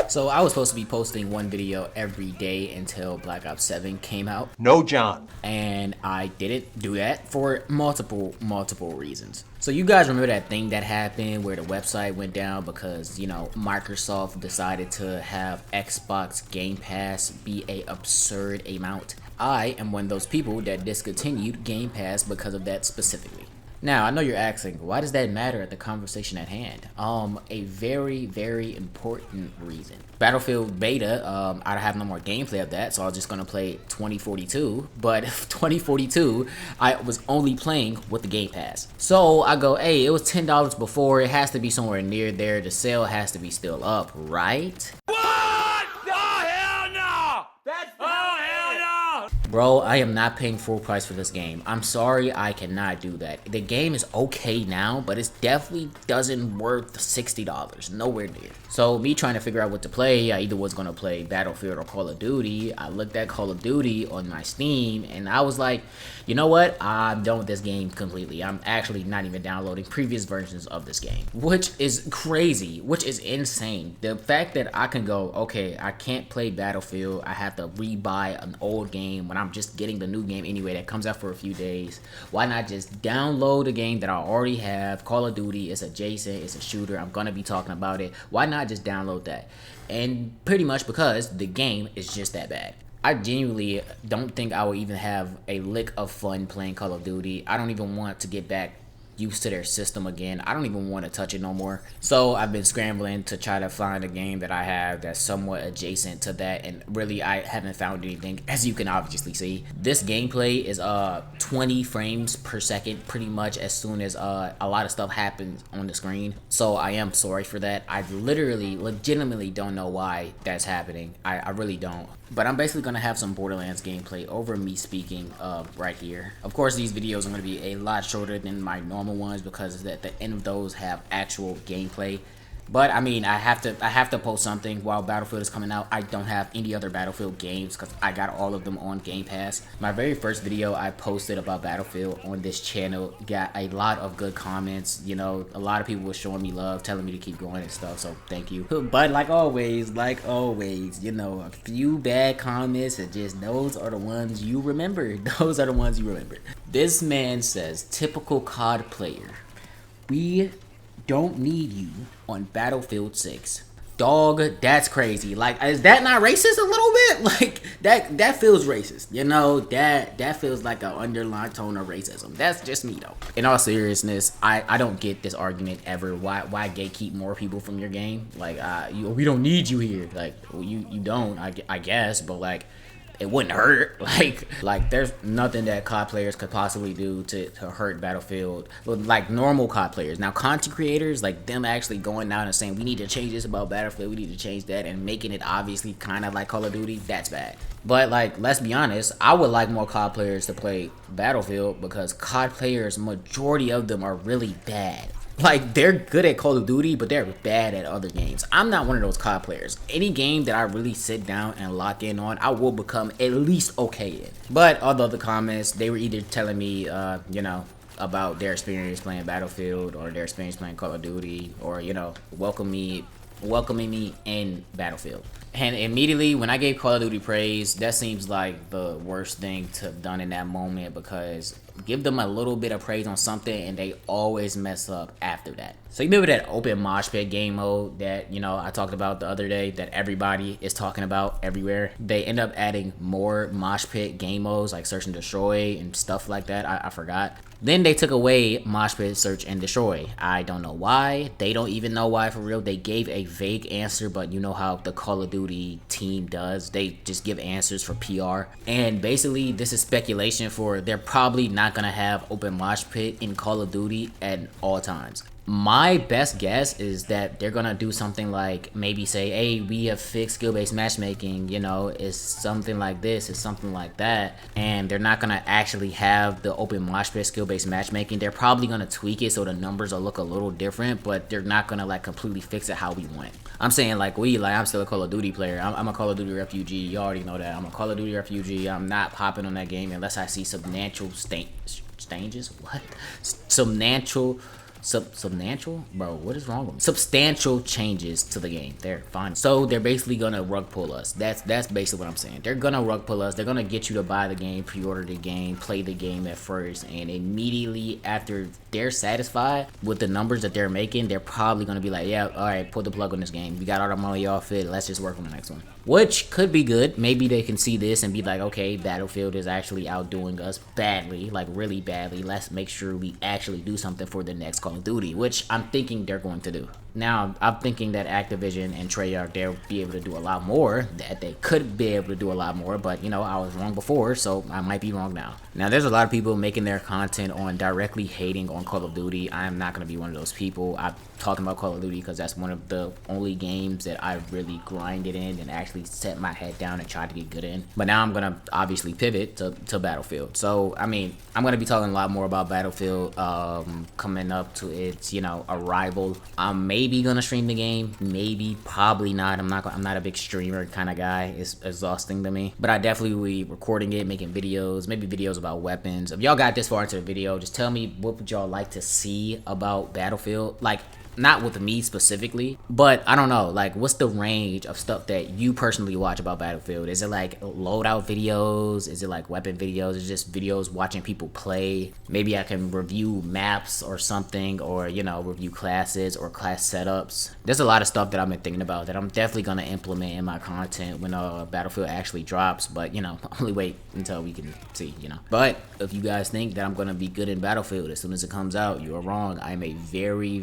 So I was supposed to be posting one video every day until Black Ops 7 came out. No, John. And I didn't do that for multiple reasons. So you guys remember that thing that happened where the website went down because, you know, Microsoft decided to have Xbox Game Pass be a absurd amount. I am one of those people that discontinued Game Pass because of that specifically. Now, I know you're asking, why does that matter at the conversation at hand? A very important reason. Battlefield Beta, I don't have no more gameplay of that, so I was just gonna play 2042. But 2042, I was only playing with the Game Pass. So I go, hey, it was $10 before. It has to be somewhere near there. The sale has to be still up, right? Bro, I am not paying full price for this game. I'm sorry, I cannot do that. The game is okay now, but it definitely doesn't worth $60. Nowhere near. So me trying to figure out what to play, I either was going to play Battlefield or Call of Duty. I looked at Call of Duty on my Steam, and I was like, you know what? I'm done with this game completely. I'm actually not even downloading previous versions of this game. Which is crazy, which is insane. The fact that I can go, okay, I can't play Battlefield. I have to re-buy an old game when I'm just getting the new game anyway that comes out for a few days. Why not just download a game that I already have? Call of Duty is adjacent, it's a shooter, I'm gonna be talking about it. Why not just download that? And pretty much because the game is just that bad. I genuinely don't think I will even have a lick of fun playing Call of Duty. I don't even want to get back used to their system again. I don't even want to touch it no more. So I've been scrambling to try to find a game that I have that's somewhat adjacent to that, and really I haven't found anything, as you can obviously see. This gameplay is 20 frames per second pretty much as soon as a lot of stuff happens on the screen. So I am sorry for that. I legitimately don't know why that's happening. I really don't. But I'm basically going to have some Borderlands gameplay over me speaking right here. Of course, these videos are going to be a lot shorter than my normal ones because at the end of those have actual gameplay. But I mean, I have to post something while Battlefield is coming out. I don't have any other Battlefield games because I got all of them on Game Pass. My very first video I posted about Battlefield on this channel got a lot of good comments. You know, a lot of people were showing me love, telling me to keep going and stuff. So thank you. But like always, you know, a few bad comments, and just those are the ones you remember. Those are the ones you remember. This man says, typical COD player. We don't need you on Battlefield 6. Dog, that's crazy. Like, is that not racist a little bit? Like, that feels racist. You know, that feels like an underlying tone of racism. That's just me though. In all seriousness, I don't get this argument ever. Why gatekeep more people from your game? Like, we don't need you here. Like, well, you don't, I guess, but like, it wouldn't hurt. Like there's nothing that COD players could possibly do to hurt Battlefield. Like normal COD players. Now content creators, like them actually going out and saying we need to change this about Battlefield, we need to change that, and making it obviously kind of like Call of Duty, that's bad. But like, let's be honest, I would like more COD players to play Battlefield because COD players, majority of them are really bad. Like, they're good at Call of Duty, but they're bad at other games. I'm not one of those COD players. Any game that I really sit down and lock in on, I will become at least okay in. But all the other comments, they were either telling me, you know, about their experience playing Battlefield or their experience playing Call of Duty, or, you know, welcoming me in Battlefield. And immediately when I gave Call of Duty praise, that seems like the worst thing to have done in that moment, because give them a little bit of praise on something and they always mess up after that. So you remember that open mosh pit game mode that, you know, I talked about the other day that everybody is talking about everywhere? They end up adding more mosh pit game modes like search and destroy and stuff like that. I forgot. Then they took away mosh pit search and destroy. I don't know why. They don't even know why for real. They gave a vague answer, but you know how the Call of Duty team does. They just give answers for PR. And basically this is speculation for they're probably not gonna have open mosh pit in Call of Duty at all times. My best guess is that they're gonna do something like maybe say, hey, we have fixed skill-based matchmaking, you know, it's something like this, it's something like that, and they're not gonna actually have the open mosh pit skill-based matchmaking. They're probably gonna tweak it so the numbers will look a little different, but they're not gonna like completely fix it how we want it. I'm saying like I'm still a Call of Duty player. I'm a Call of Duty refugee. You already know that. I'm a Call of Duty refugee. I'm not hopping on that game unless I see substantial substantial Substantial? Bro, what is wrong with me? Substantial changes to the game. They're fine. So they're basically gonna rug pull us. That's basically what I'm saying. They're gonna rug pull us. They're gonna get you to buy the game, pre-order the game, play the game at first, and immediately after they're satisfied with the numbers that they're making, they're probably gonna be like, yeah, all right, pull the plug on this game. We got all the money off it. Let's just work on the next one. Which could be good. Maybe they can see this and be like, okay, Battlefield is actually outdoing us badly, like really badly. Let's make sure we actually do something for the next Call of Duty, which I'm thinking they're going to do. Now, I'm thinking that Activision and Treyarch, they'll be able to do a lot more, that they could be able to do a lot more, but, you know, I was wrong before, so I might be wrong now. Now, there's a lot of people making their content on directly hating on Call of Duty. I'm not going to be one of those people. I'm talking about Call of Duty because that's one of the only games that I really grinded in and actually set my head down and tried to get good in. But now I'm going to obviously pivot to Battlefield. So, I mean, I'm going to be talking a lot more about Battlefield coming up to its, you know, arrival. I'm maybe gonna stream the game, maybe, probably not. I'm not a big streamer kind of guy. It's exhausting to me, but I definitely will be recording it, making videos, maybe videos about weapons. If y'all got this far into the video, just tell me what would y'all like to see about Battlefield. Like, not with me specifically, but I don't know, like, what's the range of stuff that you personally watch about Battlefield? Is it like loadout videos? Is it like weapon videos? Is it just videos watching people play? Maybe I can review maps or something, or, you know, review classes or class setups. There's a lot of stuff that I've been thinking about that I'm definitely gonna implement in my content when Battlefield actually drops, but, you know, only wait until we can see, you know. But if you guys think that I'm gonna be good in Battlefield as soon as it comes out, you are wrong. I'm a very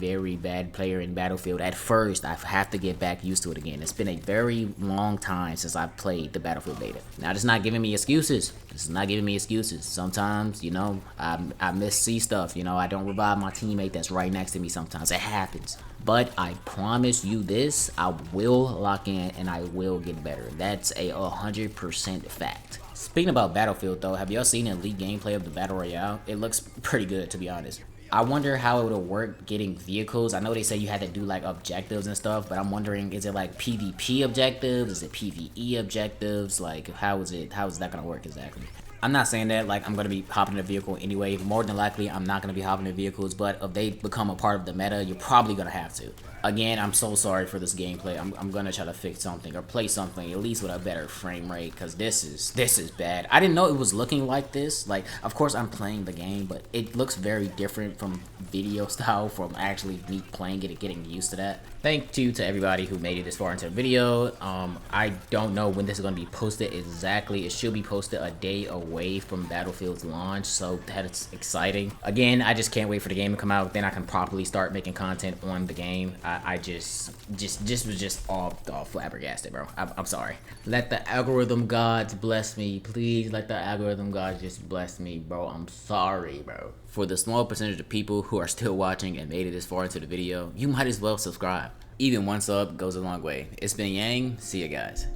bad player in Battlefield. At first, I have to get back used to it again. It's been a very long time since I've played the Battlefield beta. Now, it's not giving me excuses. It's not giving me excuses. Sometimes, you know, I miss stuff. You know, I don't revive my teammate that's right next to me sometimes. It happens. But I promise you this, I will lock in and I will get better. That's a 100% fact. Speaking about Battlefield though, have y'all seen a leaked gameplay of the Battle Royale? It looks pretty good, to be honest. I wonder how it would work getting vehicles. I know they say you had to do like objectives and stuff, but I'm wondering, is it like PvP objectives? Is it PvE objectives? Like, how is that gonna work exactly? I'm not saying that like I'm gonna be hopping in a vehicle anyway. More than likely, I'm not gonna be hopping in vehicles, but if they become a part of the meta, you're probably gonna have to. Again, I'm so sorry for this gameplay. I'm gonna try to fix something or play something at least with a better frame rate, because this is bad. I didn't know it was looking like this. Like, of course I'm playing the game, but it looks very different from video style, from actually me playing it and getting used to that. Thank you to everybody who made it this far into the video. I don't know when this is gonna be posted exactly. It should be posted a day away from Battlefield's launch, so that's exciting. Again, I just can't wait for the game to come out. Then I can properly start making content on the game. I just was all flabbergasted, bro. I'm sorry. Let the algorithm gods bless me, please. Let the algorithm gods just bless me, bro. I'm sorry, bro. For the small percentage of people who are still watching and made it this far into the video, you might as well subscribe. Even one sub goes a long way. It's been Yang. See ya, guys.